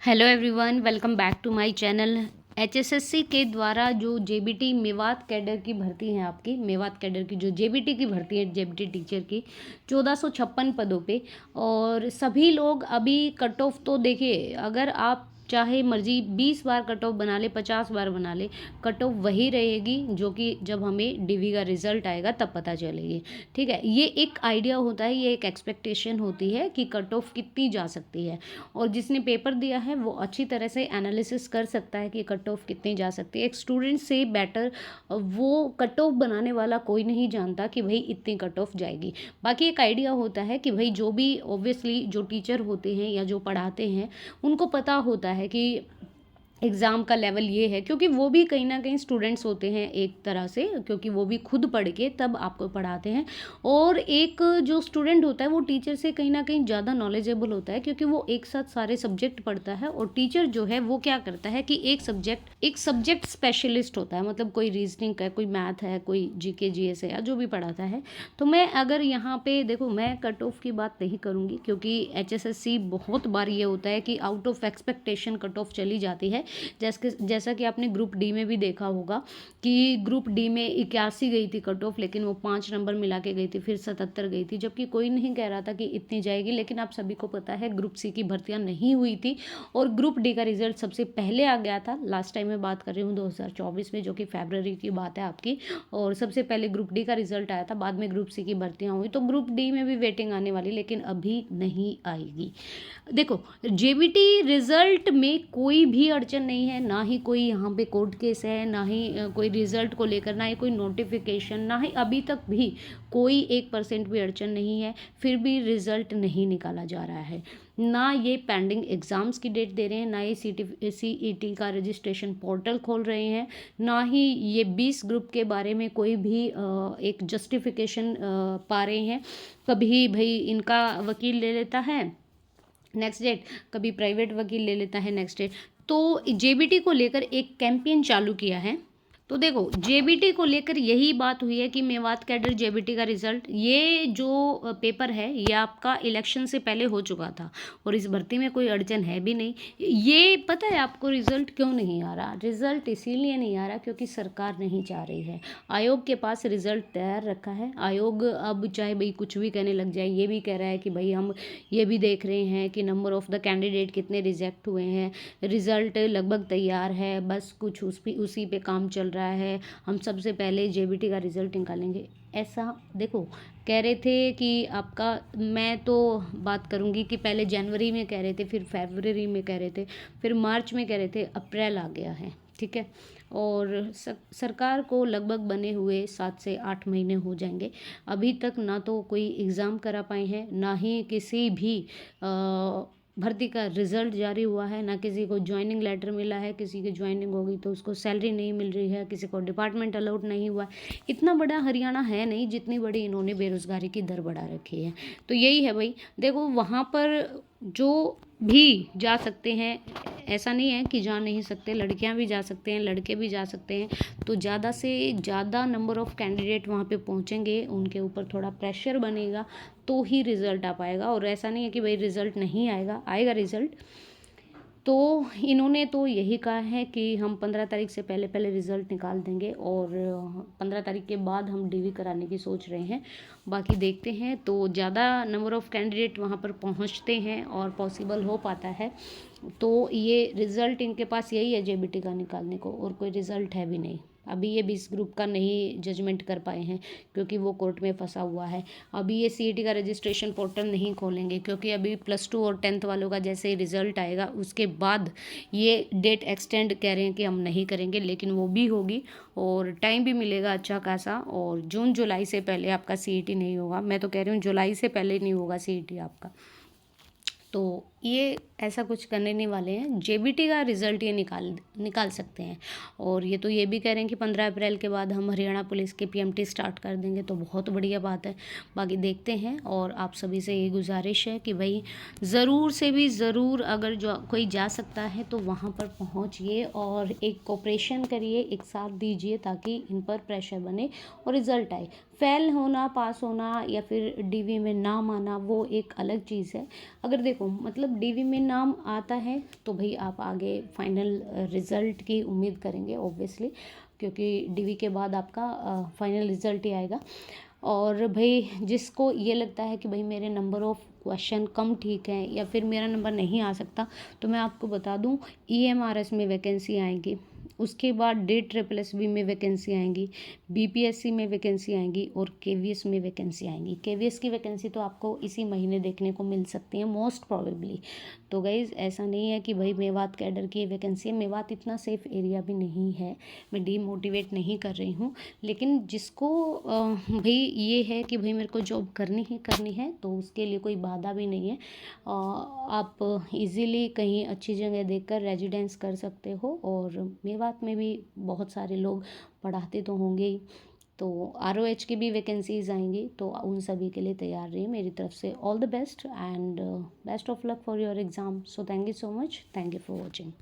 Hello everyone, welcome back to my channel. HSSC के द्वारा जो जेबीटी मेवात कैडर की भर्ती है, आपकी मेवात कैडर की जो जेबीटी की भर्ती है, जेबीटी टीचर की 1456 पदों पे। और सभी लोग अभी कट ऑफ तो देखिए, अगर आप चाहे मर्जी 20 बार कट ऑफ बना ले, 50 बार बना ले, कट ऑफ वही रहेगी जो कि जब हमें डीवी का रिजल्ट आएगा तब पता चलेगी। ठीक है, ये एक आइडिया होता है, ये एक एक्सपेक्टेशन होती है कि कट ऑफ कितनी जा सकती है। और जिसने पेपर दिया है वो अच्छी तरह से एनालिसिस कर सकता है कि कट ऑफ कितनी जा सकती है। एक स्टूडेंट से बेटर वो कट ऑफ बनाने वाला कोई नहीं जानता कि भाई इतनी कट ऑफ जाएगी। बाकी एक आइडिया होता है कि भाई जो भी ऑब्वियसली जो टीचर होते हैं या जो पढ़ाते हैं उनको पता होता है कि एग्ज़ाम का लेवल ये है, क्योंकि वो भी कहीं ना कहीं स्टूडेंट्स होते हैं एक तरह से, क्योंकि वो भी खुद पढ़ के तब आपको पढ़ाते हैं। और एक जो स्टूडेंट होता है वो टीचर से कहीं ना कहीं ज़्यादा नॉलेजेबल होता है, क्योंकि वो एक साथ सारे सब्जेक्ट पढ़ता है। और टीचर जो है वो क्या करता है कि एक सब्जेक्ट स्पेशलिस्ट होता है, मतलब कोई रीजनिंग का है, कोई मैथ है, कोई जीके जीएस है, या जो भी पढ़ाता है। तो मैं अगर यहाँ पे देखो, मैं कट ऑफ की बात नहीं करूँगी, क्योंकि एचएसएससी बहुत बार ये होता है कि out of expectation cut off चली जाती है। जैसा कि आपने ग्रुप डी में भी देखा होगा कि ग्रुप डी में 81 गई थी कट ऑफ, लेकिन वो 5 नंबर मिला के गई थी, फिर 77 गई थी, जबकि कोई नहीं कह रहा था कि इतनी जाएगी। लेकिन आप सभी को पता है ग्रुप सी की भर्तियां नहीं हुई थी और ग्रुप डी का रिजल्ट सबसे पहले आ गया था। लास्ट टाइम मैं बात कर रही हूँ 2024 में, जो कि फरवरी की बात है आपकी। और सबसे पहले ग्रुप डी का रिजल्ट आया था, बाद में ग्रुप सी की भर्तियां हुई। तो ग्रुप डी में भी वेटिंग आने वाली, लेकिन अभी नहीं आएगी। देखो, जेबीटी रिजल्ट में कोई भी अड़चन नहीं है, ना ही कोई यहाँ पे कोर्ट केस है, ना ही कोई रिजल्ट को लेकर, ना ही कोई नोटिफिकेशन, ना ही अभी तक भी कोई 1% भी अड़चन नहीं है। फिर भी रिजल्ट नहीं निकाला जा रहा है। ना ये पेंडिंग एग्जाम्स की डेट दे रहे हैं, ना ये सीईटी का रजिस्ट्रेशन पोर्टल खोल रहे हैं, ना ही ये 20 ग्रुप के बारे में कोई भी एक जस्टिफिकेशन पा रहे हैं। कभी भाई इनका वकील ले लेता है नेक्स्ट डेट, कभी प्राइवेट वकील ले लेता है नेक्स्ट डेट। तो जेबीटी को लेकर एक कैंपेन चालू किया है। तो देखो, जेबीटी को लेकर यही बात हुई है कि मेवात कैडर जेबीटी का रिजल्ट, ये जो पेपर है ये आपका इलेक्शन से पहले हो चुका था और इस भर्ती में कोई अड़चन है भी नहीं। ये पता है आपको रिजल्ट क्यों नहीं आ रहा? रिजल्ट इसीलिए नहीं आ रहा क्योंकि सरकार नहीं चाह रही है। आयोग के पास रिजल्ट तैयार रखा है। आयोग अब चाहे भाई कुछ भी कहने लग जाए, ये भी कह रहा है कि भाई हम ये भी देख रहे हैं कि नंबर ऑफ द कैंडिडेट कितने रिजेक्ट हुए हैं, रिजल्ट लगभग तैयार है, बस कुछ उसी पे काम चल रहा है, हम सबसे पहले जेबीटी का रिजल्ट निकालेंगे। ऐसा देखो, कह रहे थे कि आपका, मैं तो बात करूंगी कि पहले जनवरी में कह रहे थे, फिर फरवरी में कह रहे थे, फिर मार्च में कह रहे थे, अप्रैल आ गया है। ठीक है, और सरकार को लगभग बने हुए 7 से 8 महीने हो जाएंगे। अभी तक ना तो कोई एग्ज़ाम करा पाए हैं, ना ही किसी भी भर्ती का रिजल्ट जारी हुआ है, ना किसी को ज्वाइनिंग लेटर मिला है। किसी की ज्वाइनिंग होगी तो उसको सैलरी नहीं मिल रही है, किसी को डिपार्टमेंट अलाउड नहीं हुआ है। इतना बड़ा हरियाणा है नहीं जितनी बड़ी इन्होंने बेरोजगारी की दर बढ़ा रखी है। तो यही है भाई, देखो वहाँ पर जो भी जा सकते हैं, ऐसा नहीं है कि जा नहीं सकते, लड़कियां भी जा सकते हैं, लड़के भी जा सकते हैं। तो ज़्यादा से ज़्यादा नंबर ऑफ़ कैंडिडेट वहाँ पे पहुँचेंगे, उनके ऊपर थोड़ा प्रेशर बनेगा तो ही रिज़ल्ट आ पाएगा। और ऐसा नहीं है कि भाई रिज़ल्ट नहीं आएगा, आएगा रिज़ल्ट। तो इन्होंने तो यही कहा है कि हम 15 तारीख से पहले पहले रिज़ल्ट निकाल देंगे और 15 तारीख के बाद हम डीवी कराने की सोच रहे हैं। बाकी देखते हैं, तो ज़्यादा नंबर ऑफ़ कैंडिडेट वहाँ पर पहुँचते हैं और पॉसिबल हो पाता है तो ये रिज़ल्ट इनके पास यही है जेबीटी का निकालने को, और कोई रिज़ल्ट है भी नहीं। अभी ये 20 ग्रुप का नहीं जजमेंट कर पाए हैं क्योंकि वो कोर्ट में फंसा हुआ है। अभी ये सीईटी का रजिस्ट्रेशन पोर्टल नहीं खोलेंगे क्योंकि अभी +2 और 10th वालों का जैसे ही रिज़ल्ट आएगा उसके बाद ये डेट एक्सटेंड कह रहे हैं कि हम नहीं करेंगे, लेकिन वो भी होगी और टाइम भी मिलेगा अच्छा खासा। और जून जुलाई से पहले आपका सीईटी नहीं होगा, मैं तो कह रही हूँ जुलाई से पहले नहीं होगा सीईटी आपका। तो ये ऐसा कुछ करने नहीं वाले हैं, जेबीटी का रिज़ल्ट ये निकाल सकते हैं। और ये तो ये भी कह रहे हैं कि 15 अप्रैल के बाद हम हरियाणा पुलिस के पीएमटी स्टार्ट कर देंगे, तो बहुत बढ़िया बात है। बाकी देखते हैं, और आप सभी से ये गुजारिश है कि भाई ज़रूर से भी ज़रूर अगर जो कोई जा सकता है तो वहाँ पर पहुँचिए और एक कोऑपरेशन करिए, एक साथ दीजिए ताकि इन पर प्रेशर बने और रिज़ल्ट आए। फेल होना, पास होना या फिर डीवी में नाम आना वो एक अलग चीज़ है। अगर देखो मतलब डीवी में नाम आता है तो भाई आप आगे फाइनल रिज़ल्ट की उम्मीद करेंगे ऑब्वियसली, क्योंकि डीवी के बाद आपका फाइनल रिज़ल्ट ही आएगा। और भाई जिसको ये लगता है कि भाई मेरे नंबर ऑफ़ क्वेश्चन कम ठीक हैं या फिर मेरा नंबर नहीं आ सकता, तो मैं आपको बता दूं ईएमआरएस में वैकेंसी आएंगी, उसके बाद DSSS में वैकेंसी आएंगी, बीपीएससी में वैकेंसी आएंगी और केवीएस में वैकेंसी आएंगी। केवीएस की वैकेंसी तो आपको इसी महीने देखने को मिल सकती है मोस्ट प्रोबेबली। तो गाइज़ ऐसा नहीं है कि भाई मेवात कैडर की वैकेंसी है, मेवात इतना सेफ एरिया भी नहीं है, मैं डीमोटिवेट नहीं कर रही हूँ। लेकिन जिसको भाई ये है कि भाई मेरे को जॉब करनी ही करनी है तो उसके लिए कोई बाधा भी नहीं है। आप इजीली कहीं अच्छी जगह देखकर रेजिडेंस कर सकते हो, और मेवात में भी बहुत सारे लोग पढ़ाते तो होंगे ही। तो ROH की भी वैकेंसीज आएंगी, तो उन सभी के लिए तैयार रहिए। मेरी तरफ से all the best and best of luck for your exam. So thank you so much, thank you for watching.